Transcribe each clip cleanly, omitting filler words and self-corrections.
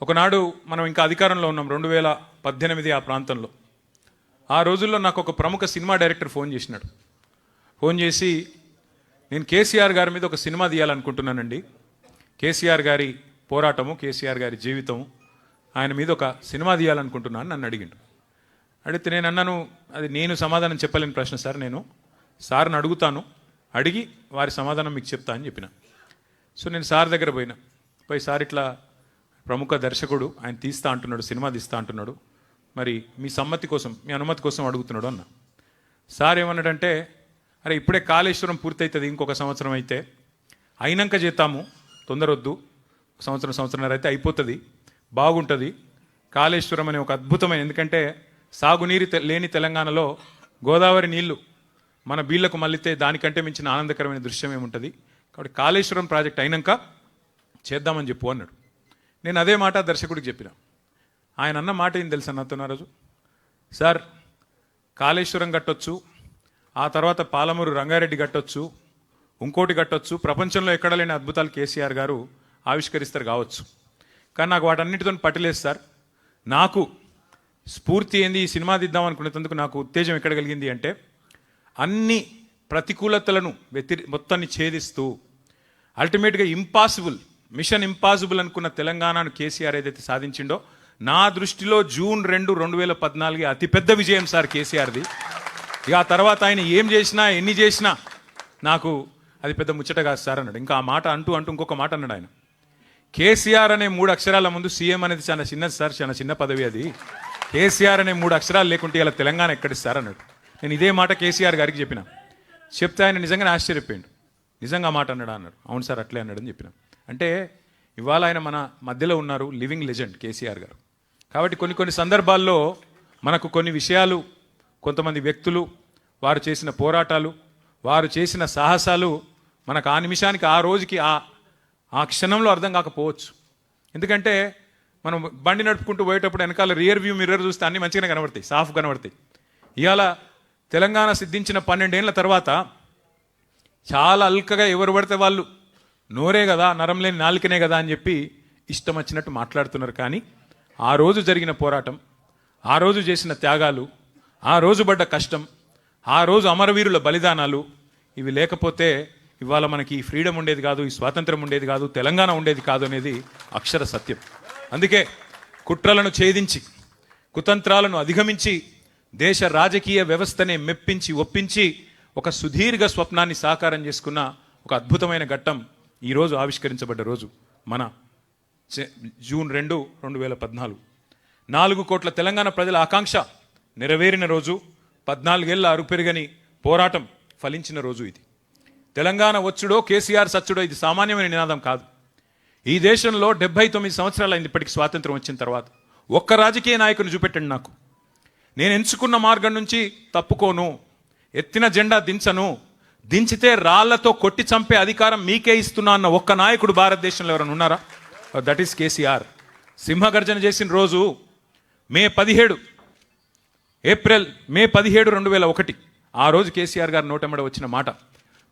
ఒకనాడు మనం ఇంకా అధికారంలో ఉన్నాం 2018 ఆ ప్రాంతంలో. ఆ రోజుల్లో నాకు ఒక ప్రముఖ సినిమా డైరెక్టర్ ఫోన్ చేసినాడు. ఫోన్ చేసి, నేను కేసీఆర్ గారి మీద ఒక సినిమా తీయాలనుకుంటున్నానండి, కేసీఆర్ గారి పోరాటము, కేసీఆర్ గారి జీవితము, ఆయన మీద ఒక సినిమా తీయాలనుకుంటున్నాను నన్ను అడిగిండు. అడిగితే నేను అన్నాను, అది నేను సమాధానం చెప్పలేని ప్రశ్న సార్, నేను సార్ని అడుగుతాను, అడిగి వారి సమాధానం మీకు చెప్తా అని చెప్పిన. సో నేను సార్ దగ్గర పోయి సార్ ఇట్లా ప్రముఖ దర్శకుడు, ఆయన తీస్తా అంటున్నాడు, సినిమా తీస్తా అంటున్నాడు, మరి మీ సమ్మతి కోసం, మీ అనుమతి కోసం అడుగుతున్నాడు అన్న. సార్ ఏమన్నాడంటే, అరే ఇప్పుడే కాళేశ్వరం పూర్తవుతుంది, ఇంకొక సంవత్సరం అయితే అయినాక చేద్దాము, తొందరొద్దు, సంవత్సరంన్నర అయితే అయిపోతుంది, బాగుంటుంది. కాళేశ్వరం అనే ఒక అద్భుతమైన, ఎందుకంటే సాగునీరు లేని తెలంగాణలో గోదావరి నీళ్లు మన బీళ్లకు మళ్ళితే దానికంటే మించిన ఆనందకరమైన దృశ్యం ఏముంటుంది, కాబట్టి కాళేశ్వరం ప్రాజెక్ట్ అయినాక చేద్దామని చెప్పు అన్నాడు. నేను అదే మాట దర్శకుడికి చెప్పిన. ఆయన అన్న మాట ఏం తెలుసా నాతో ఆ రోజు, సార్ కాళేశ్వరం కట్టొచ్చు, ఆ తర్వాత పాలమూరు రంగారెడ్డి కట్టొచ్చు, ఇంకోటి కట్టొచ్చు, ప్రపంచంలో ఎక్కడ లేని అద్భుతాలు కేసీఆర్ గారు ఆవిష్కరిస్తారు కావచ్చు, కానీ నాకు వాటన్నిటితో పట్టలేదు సార్. నాకు స్ఫూర్తి ఏంది, ఈ సినిమా తీద్దాం అనుకునేందుకు నాకు ఉత్తేజం ఎక్కడ కలిగింది అంటే, అన్ని ప్రతికూలతలను మొత్తాన్ని ఛేదిస్తూ అల్టిమేట్గా మిషన్ ఇంపాసిబుల్ అనుకున్న తెలంగాణను కేసీఆర్ ఏదైతే సాధించిండో, నా దృష్టిలో జూన్ 2, 2014 అతిపెద్ద విజయం సార్ కేసీఆర్ది. ఇక ఆ తర్వాత ఆయన ఏం చేసినా, ఎన్ని చేసినా నాకు అది పెద్ద ముచ్చట కాదు సార్ అన్నాడు. ఇంకా ఆ మాట అంటూ ఇంకొక మాట అన్నాడు ఆయన, కేసీఆర్ అనే 3 అక్షరాల ముందు సీఎం అనేది చాలా చిన్నది సార్, చాలా చిన్న పదవి అది, కేసీఆర్ అనే 3 అక్షరాలు లేకుంటే ఇలా తెలంగాణ ఎక్కడిస్తారు అన్నాడు. నేను ఇదే మాట కేసీఆర్ గారికి చెప్పిన. చెప్తే ఆయన నిజంగానే ఆశ్చర్యపోయాడు. నిజంగా మాట అన్నాడు అన్నాడు. అవును సార్ అట్లే అన్నాడు అని చెప్పిన. అంటే ఇవాళ ఆయన మన మధ్యలో ఉన్నారు, లివింగ్ లెజెండ్ కేసీఆర్ గారు. కాబట్టి కొన్ని సందర్భాల్లో మనకు కొన్ని విషయాలు, కొంతమంది వ్యక్తులు, వారు చేసిన పోరాటాలు, వారు చేసిన సాహసాలు మనకు ఆ నిమిషానికి, ఆ రోజుకి, ఆ క్షణంలో అర్థం కాకపోవచ్చు. ఎందుకంటే మనం బండి నడుపుకుంటూ పోయేటప్పుడు వెనకాల రియర్ వ్యూ మిర్రర్ చూస్తే అన్ని మంచిగానే కనబడతాయి, సాఫ్ కనబడతాయి. ఇవాళ తెలంగాణ సిద్ధించిన 12 ఏళ్ల తర్వాత చాలా అల్కగా ఎవరు పడితే వాళ్ళు, నోరే కదా, నరం లేని నాలుకనే కదా అని చెప్పి ఇష్టం వచ్చినట్టు మాట్లాడుతున్నారు. కానీ ఆ రోజు జరిగిన పోరాటం, ఆ రోజు చేసిన త్యాగాలు, ఆ రోజు పడ్డ కష్టం, ఆ రోజు అమరవీరుల బలిదానాలు, ఇవి లేకపోతే ఇవాళ మనకి ఈ ఫ్రీడమ్ ఉండేది కాదు, ఈ స్వాతంత్రం ఉండేది కాదు, తెలంగాణ ఉండేది కాదు అనేది అక్షర సత్యం. అందుకే కుట్రలను ఛేదించి, కుతంత్రాలను అధిగమించి, దేశ రాజకీయ వ్యవస్థనే మెప్పించి, ఒప్పించి ఒక సుదీర్ఘ స్వప్నాన్ని సాకారం చేసుకున్న ఒక అద్భుతమైన ఘట్టం ఈరోజు ఆవిష్కరించబడ్డ రోజు మన జూన్ 2, 2014. 4 కోట్ల తెలంగాణ ప్రజల ఆకాంక్ష నెరవేరిన రోజు, 14 ఏళ్ల అరుపెరుగని పోరాటం ఫలించిన రోజు ఇది. తెలంగాణ వచ్చుడో కేసీఆర్ సచ్చుడో ఇది సామాన్యమైన నినాదం కాదు. ఈ దేశంలో 79 సంవత్సరాలు అయింది ఇప్పటికి స్వాతంత్రం వచ్చిన తర్వాత. ఒక్క రాజకీయ నాయకుని చూపెట్టండి నాకు, నేను ఎంచుకున్న మార్గం నుంచి తప్పుకోను, ఎత్తిన జెండా దించను, దించితే రాళ్లతో కొట్టి చంపే అధికారం మీకే ఇస్తున్నా అన్న ఒక్క నాయకుడు భారతదేశంలో ఎవరైనా ఉన్నారా? That is KCR. సింహగర్జన చేసిన రోజు మే 17, 2001. ఆ రోజు కేసీఆర్ గారు నోటెమ్మడ వచ్చిన మాట,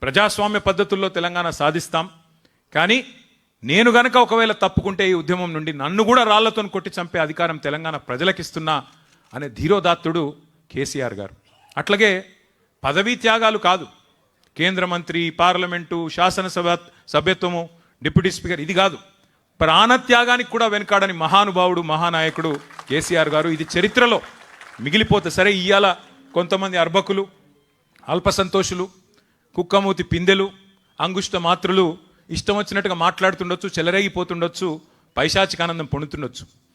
ప్రజాస్వామ్య పద్ధతుల్లో తెలంగాణ సాధిస్తాం, కానీ నేను గనక ఒకవేళ తప్పుకుంటే ఈ ఉద్యమం నుండి నన్ను కూడా రాళ్లతో కొట్టి చంపే అధికారం తెలంగాణ ప్రజలకిస్తున్నా అనే ధీరోదాత్తుడు కేసీఆర్ గారు. అట్లాగే పదవీ త్యాగాలు కాదు, కేంద్ర మంత్రి, పార్లమెంటు, శాసనసభ సభ్యత్వము, డిప్యూటీ స్పీకర్, ఇది కాదు, ప్రాణత్యాగానికి కూడా వెనకాడని మహానుభావుడు, మహానాయకుడు కేసీఆర్ గారు. ఇది చరిత్రలో మిగిలిపోతే సరే. ఇవాళ కొంతమంది అర్భకులు, అల్పసంతోషులు, కుక్కమూతి పిందెలు, అంగుష్ట మాత్రులు ఇష్టం వచ్చినట్టుగా మాట్లాడుతుండొచ్చు, చెలరేగిపోతుండొచ్చు, పైశాచికానందం పొందుతుండొచ్చు.